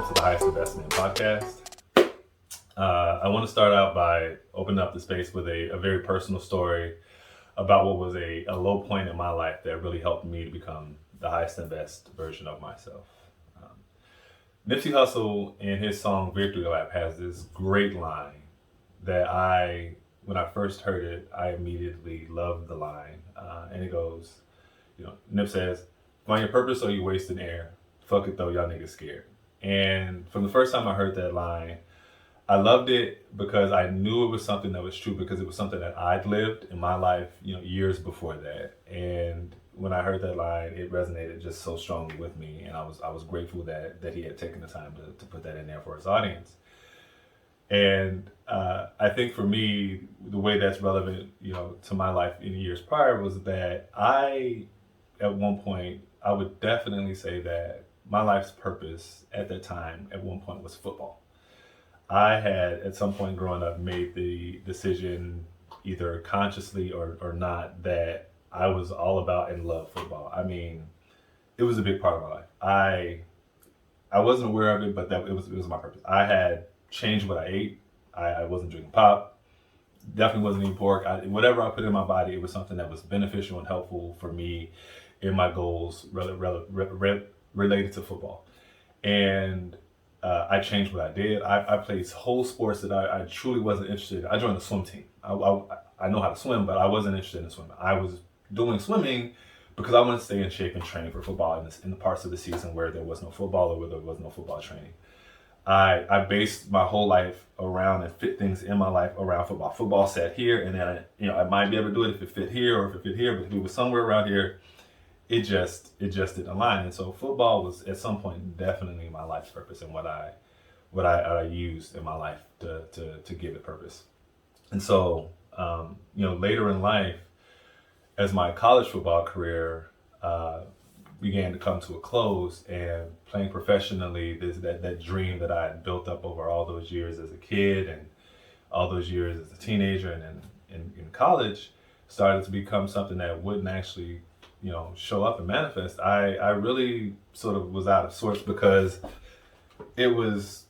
welcome to the Highest Investment podcast. I want to start out by opening up the space with a very personal story about what was a low point in my life that really helped me to become the highest and best version of myself. Um, Nipsey Hussle in his song Victory Lap has this great line that when I first heard it, I immediately loved the line. And it goes, Nip says, find your purpose or you wasting air. Fuck it though, y'all niggas scared. And from the first time I heard that line, I loved it because I knew it was something that was true because it was something that I'd lived in my life, years before that. And when I heard that line, it resonated just so strongly with me, and I was grateful that he had taken the time to put that in there for his audience. And I think for me, the way that's relevant, to my life in years prior was that at one point, I would definitely say that my life's purpose at that time, at one point, was football. I had, at some point growing up, made the decision, either consciously or not, that I was all about and loved football. I mean, it was a big part of my life. I wasn't aware of it, but that it was my purpose. I had changed what I ate. I wasn't drinking pop. Definitely wasn't eating pork. Whatever I put in my body, it was something that was beneficial and helpful for me in my goals related to football. And I changed what I did. I played whole sports that I truly wasn't interested in. I joined the swim team. I know how to swim, but I wasn't interested in swimming. I was doing swimming because I wanted to stay in shape and train for football in the parts of the season where there was no football or where there was no football training. I based my whole life around and fit things in my life around football. Football sat here, and then I might be able to do it if it fit here or if it fit here, but if it was somewhere around here, it just didn't align. And so football was at some point definitely my life's purpose and what I used in my life to give it purpose. And so later in life, as my college football career began to come to a close and playing professionally, that dream that I had built up over all those years as a kid and all those years as a teenager and then in college started to become something that wouldn't actually show up and manifest. I really sort of was out of sorts because it was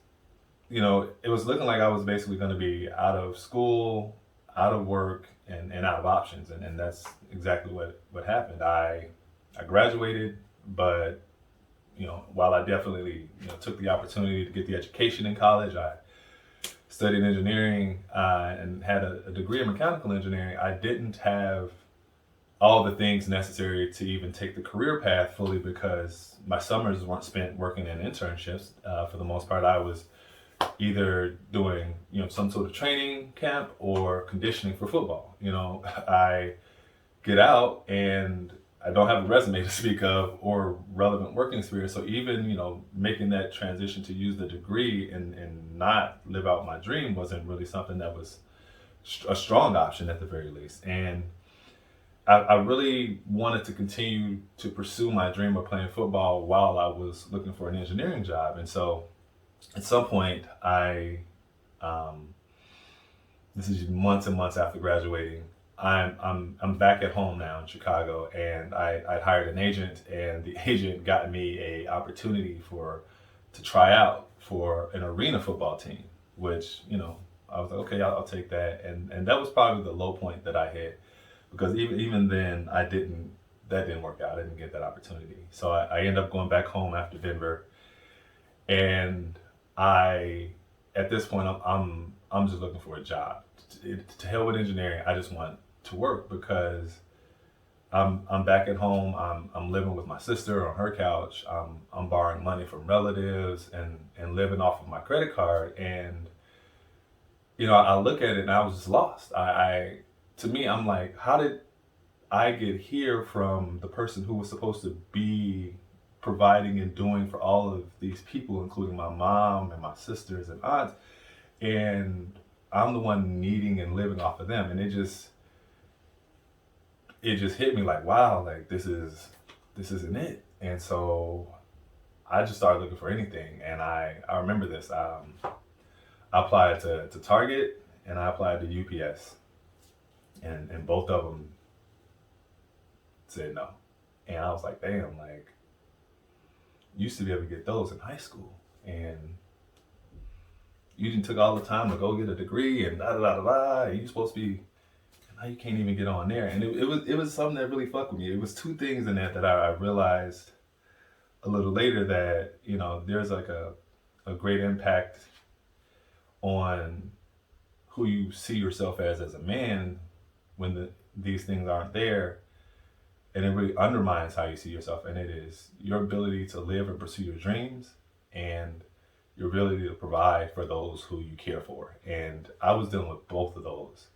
looking like I was basically going to be out of school, out of work, and out of options. And that's exactly what happened. I graduated, but while I definitely took the opportunity to get the education in college, I studied engineering and had a degree in mechanical engineering. I didn't have all the things necessary to even take the career path fully because my summers weren't spent working in internships. For the most part, I was either doing some sort of training camp or conditioning for football. I get out and I don't have a resume to speak of or relevant working experience. So even making that transition to use the degree and not live out my dream wasn't really something that was a strong option at the very least. And I really wanted to continue to pursue my dream of playing football while I was looking for an engineering job. And so at some point this is months and months after graduating, I'm back at home now in Chicago, and I hired an agent, and the agent got me a opportunity to try out for an arena football team, which I was like, okay, I'll take that. And that was probably the low point that I hit. Because even then, that didn't work out. I didn't get that opportunity. So I ended up going back home after Denver, and at this point, I'm just looking for a job. To hell with engineering, I just want to work because I'm back at home. I'm living with my sister on her couch. I'm borrowing money from relatives and living off of my credit card. And I look at it and I was just lost. To me, I'm like, how did I get here from the person who was supposed to be providing and doing for all of these people, including my mom and my sisters and aunts, and I'm the one needing and living off of them. And it just hit me like, wow, like this isn't it. And so I just started looking for anything. And I remember this. I applied to Target and I applied to UPS. And both of them said no. And I was like, damn, like, used to be able to get those in high school. and you didn't took all the time to go get a degree and da da da da da. And you supposed to be, now you can't even get on there. And it was something that really fucked with me. It was two things in that I realized a little later, that there's like a great impact on who you see yourself as a man when these things aren't there, and it really undermines how you see yourself. And it is your ability to live and pursue your dreams, and your ability to provide for those who you care for. And I was dealing with both of those,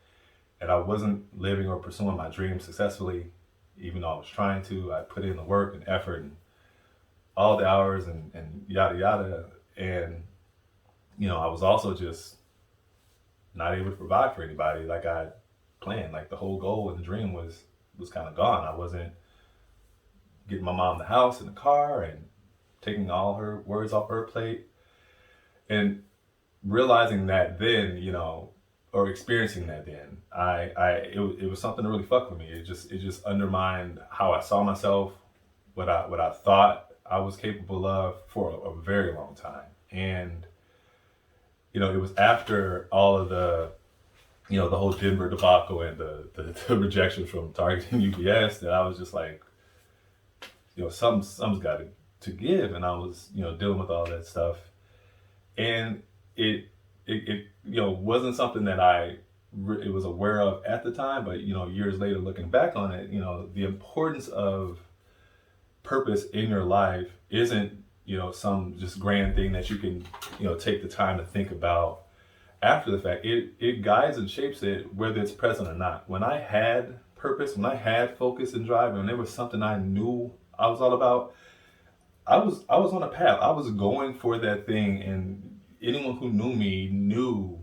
and I wasn't living or pursuing my dreams successfully, even though I was trying to. I put in the work and effort and all the hours and yada yada. And I was also just not able to provide for anybody like I had planned. Like the whole goal and the dream was kind of gone. I wasn't getting my mom the house and the car and taking all her worries off her plate. And realizing that then, or experiencing that then, it was something that really fucked with me. It just undermined how I saw myself, what I thought I was capable of for a very long time. And it was after all of the the whole Denver debacle and the rejection from Target and UPS that I was just like, something's got to give. And I was dealing with all that stuff, and it wasn't something that it was aware of at the time, but years later looking back on it, the importance of purpose in your life isn't some just grand thing that you can take the time to think about after the fact. It guides and shapes it whether it's present or not. When I had purpose, when I had focus and drive, and there was something I knew I was all about, I was on a path. I was going for that thing, and anyone who knew me knew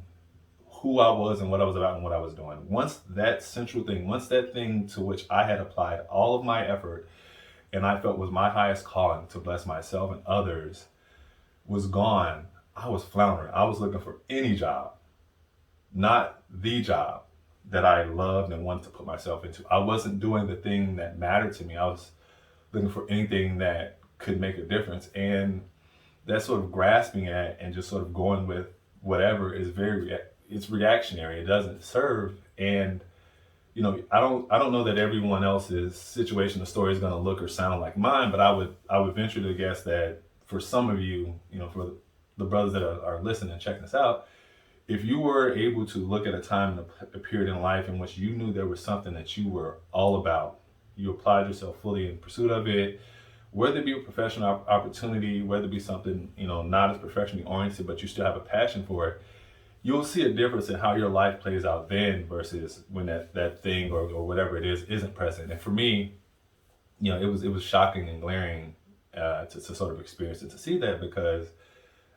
who I was and what I was about and what I was doing. Once that central thing, once that thing to which I had applied all of my effort and I felt was my highest calling to bless myself and others was gone, I was floundering. I was looking for any job, not the job that I loved and wanted to put myself into. I wasn't doing the thing that mattered to me. I was looking for anything that could make a difference. And that sort of grasping at and just sort of going with whatever is it's reactionary. It doesn't serve. And I don't know that everyone else's situation or story is going to look or sound like mine, but I would venture to guess that for some of you, for the brothers that are listening and checking this out, if you were able to look at a time and a period in life in which you knew there was something that you were all about, you applied yourself fully in pursuit of it, whether it be a professional opportunity, whether it be something not as professionally oriented, but you still have a passion for it, you'll see a difference in how your life plays out then versus when that thing or whatever it is isn't present. And for me, it was shocking and glaring to sort of experience it, to see that, because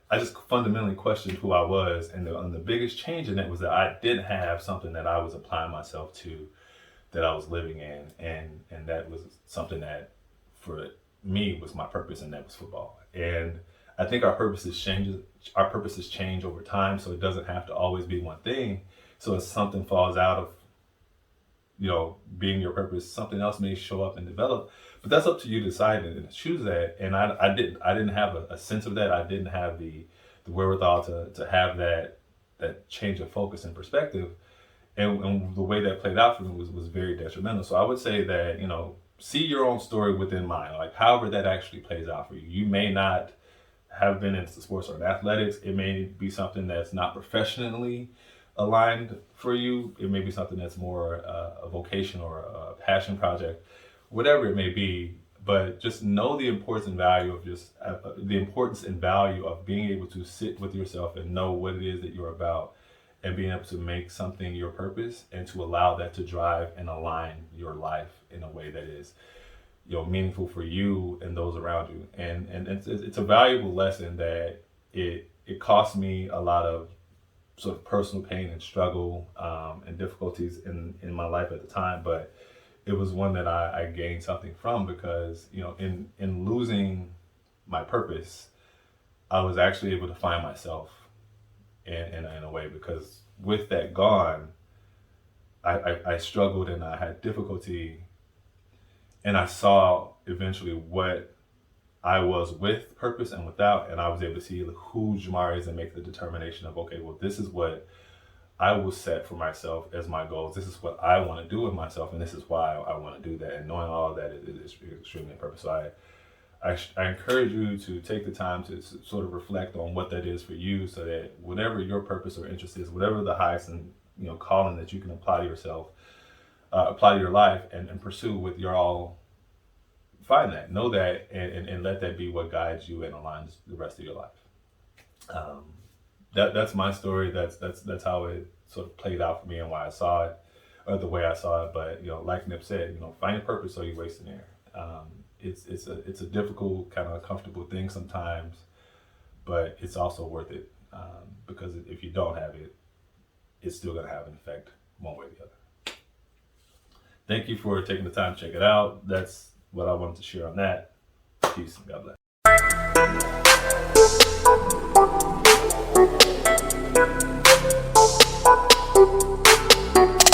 I just fundamentally questioned who I was. And the biggest change in that was that I didn't have something that I was applying myself to, that I was living in. And that was something that for me was my purpose, and that was football. And I think our purposes change over time, so it doesn't have to always be one thing. So if something falls out of being your purpose, something else may show up and develop. But that's up to you to decide and choose that. And I didn't have a sense of that. I didn't have the wherewithal to have that change of focus and perspective. And the way that played out for me was very detrimental. So I would say that see your own story within mine, like however that actually plays out for you. You may not have been into sports or athletics. It may be something that's not professionally aligned for you. It may be something that's more a vocation or a passion project, whatever it may be. But just know the importance and value of being able to sit with yourself and know what it is that you're about, and being able to make something your purpose and to allow that to drive and align your life in a way that is meaningful for you and those around you. And it's a valuable lesson that it cost me a lot of sort of personal pain and struggle and difficulties in my life at the time, but it was one that I gained something from, because in losing my purpose, I was actually able to find myself in a way, because with that gone, I struggled and I had difficulty, and I saw eventually what I was with purpose and without, and I was able to see who Jamar is and make the determination of, okay, well, this is what I will set for myself as my goals. This is what I want to do with myself, and this is why I want to do that. And knowing all of that is extremely important. So I encourage you to take the time to sort of reflect on what that is for you, so that whatever your purpose or interest is, whatever the highest and calling that you can apply to yourself, apply to your life, and pursue with your all. Find that, know that, and let that be what guides you and aligns the rest of your life. That's my story. That's how it sort of played out for me and why I saw it, or the way I saw it. But like Nip said, find a purpose so you're wasting air. It's a difficult, kind of uncomfortable thing sometimes, but it's also worth it, because if you don't have it, it's still gonna have an effect one way or the other. Thank you for taking the time to check it out. That's what I wanted to share on that. Peace and God bless.